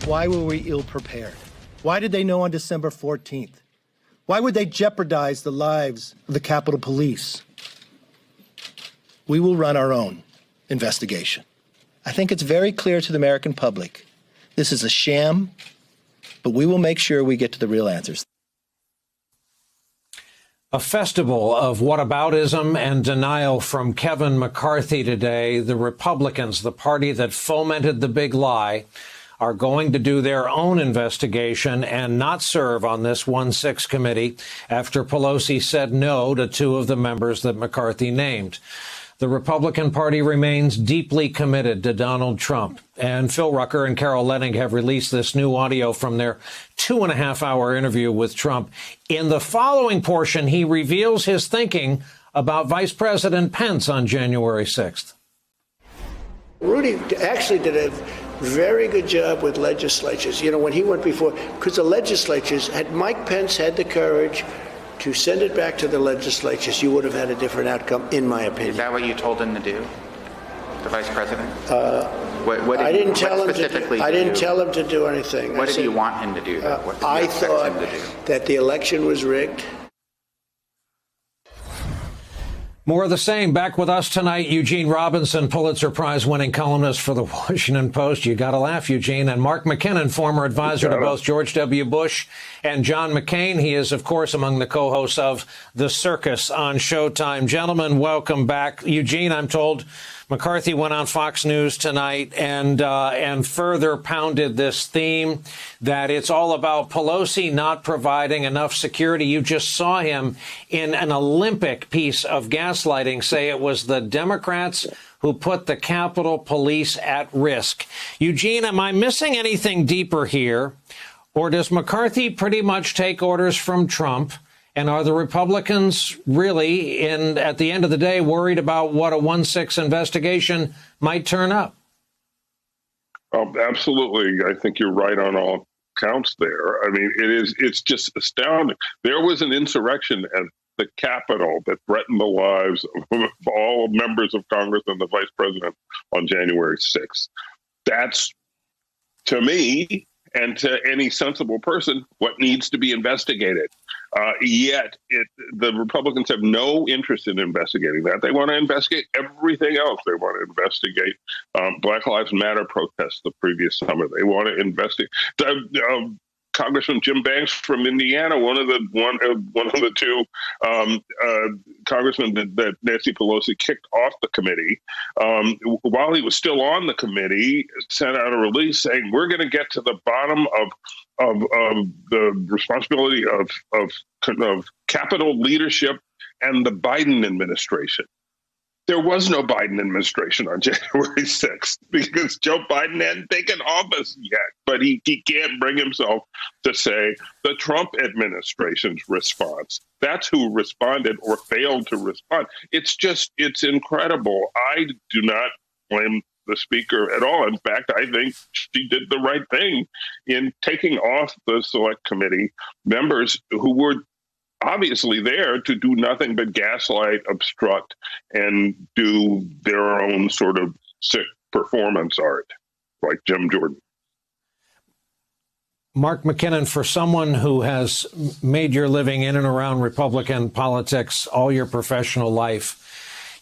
Why were we ill-prepared? Why did they know on December 14th? Why would they jeopardize the lives of the Capitol Police? We will run our own investigation. I think it's very clear to the American public. This is a sham, but we will make sure we get to the real answers. A festival of whataboutism and denial from Kevin McCarthy today. The Republicans, the party that fomented the big lie, are going to do their own investigation and not serve on this 1-6 committee after Pelosi said no to two of the members that McCarthy named. The Republican Party remains deeply committed to Donald Trump. And Phil Rucker and Carol Leonnig have released this new audio from their 2.5-hour interview with Trump. In the following portion, he reveals his thinking about Vice President Pence on January 6th. Rudy actually did a very good job with legislatures. You know, when he went before, because the legislatures, had Mike Pence had the courage to send it back to the legislatures, you would have had a different outcome, in my opinion. Is that what you told him to do, the vice president? I didn't tell him to do anything. What did you want him to do? I thought that the election was rigged. More of the same. Back with us tonight, Eugene Robinson, Pulitzer Prize-winning columnist for the Washington Post. You got to laugh, Eugene. And Mark McKinnon, former advisor to both George W. Bush and John McCain. He is, of course, among the co-hosts of The Circus on Showtime. Gentlemen, welcome back. Eugene, I'm told McCarthy went on Fox News tonight and further pounded this theme that it's all about Pelosi not providing enough security. You just saw him in an Olympic piece of gaslighting say it was the Democrats who put the Capitol Police at risk. Eugene, am I missing anything deeper here? Or does McCarthy pretty much take orders from Trump? And are the Republicans really, at the end of the day, worried about what a 1-6 investigation might turn up? Oh, absolutely. I think you're right on all counts there. I mean, it's just astounding. There was an insurrection at the Capitol that threatened the lives of all members of Congress and the vice president on January 6th. That's, to me, and to any sensible person, what needs to be investigated. Yet the Republicans have no interest in investigating that. They want to investigate everything else. They want to investigate Black Lives Matter protests the previous summer. They want to investigate Congressman Jim Banks from Indiana, one of the two congressmen that Nancy Pelosi kicked off the committee, while he was still on the committee, sent out a release saying we're going to get to the bottom of the responsibility of Capitol leadership and the Biden administration. There was no Biden administration on January 6th because Joe Biden hadn't taken office yet. But he can't bring himself to say the Trump administration's response. That's who responded or failed to respond. It's incredible. I do not blame the speaker at all. In fact, I think she did the right thing in taking off the select committee members who were obviously there to do nothing but gaslight, obstruct, and do their own sort of sick performance art, like Jim Jordan. Mark McKinnon, for someone who has made your living in and around Republican politics all your professional life,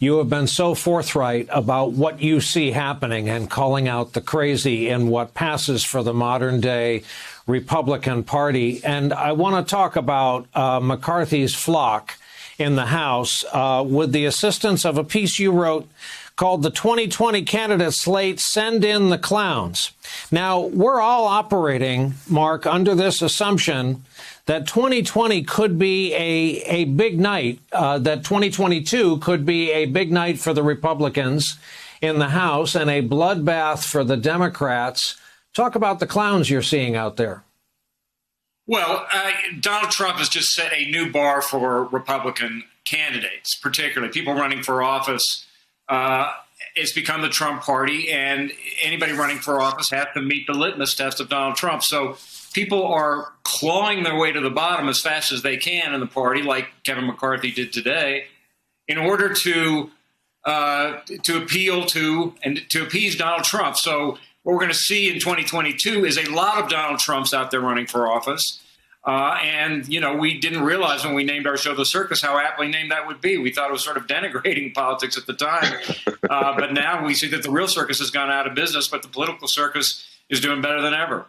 you have been so forthright about what you see happening and calling out the crazy in what passes for the modern day Republican Party. And I want to talk about McCarthy's flock in the House with the assistance of a piece you wrote called The 2020 Candidate Slate, Send in the Clowns. Now, we're all operating, Mark, under this assumption that 2020 could be a big night, that 2022 could be a big night for the Republicans in the House and a bloodbath for the Democrats. Talk about the clowns you're seeing out there. Well, Donald Trump has just set a new bar for Republican candidates, particularly people running for office. It's become the Trump party, and anybody running for office has to meet the litmus test of Donald Trump. So people are clawing their way to the bottom as fast as they can in the party, like Kevin McCarthy did today, in order to appeal to and to appease Donald Trump. So what we're going to see in 2022 is a lot of Donald Trumps out there running for office. And, you know, we didn't realize when we named our show The Circus how aptly named that would be. We thought it was sort of denigrating politics at the time. But now we see that the real circus has gone out of business, but the political circus is doing better than ever.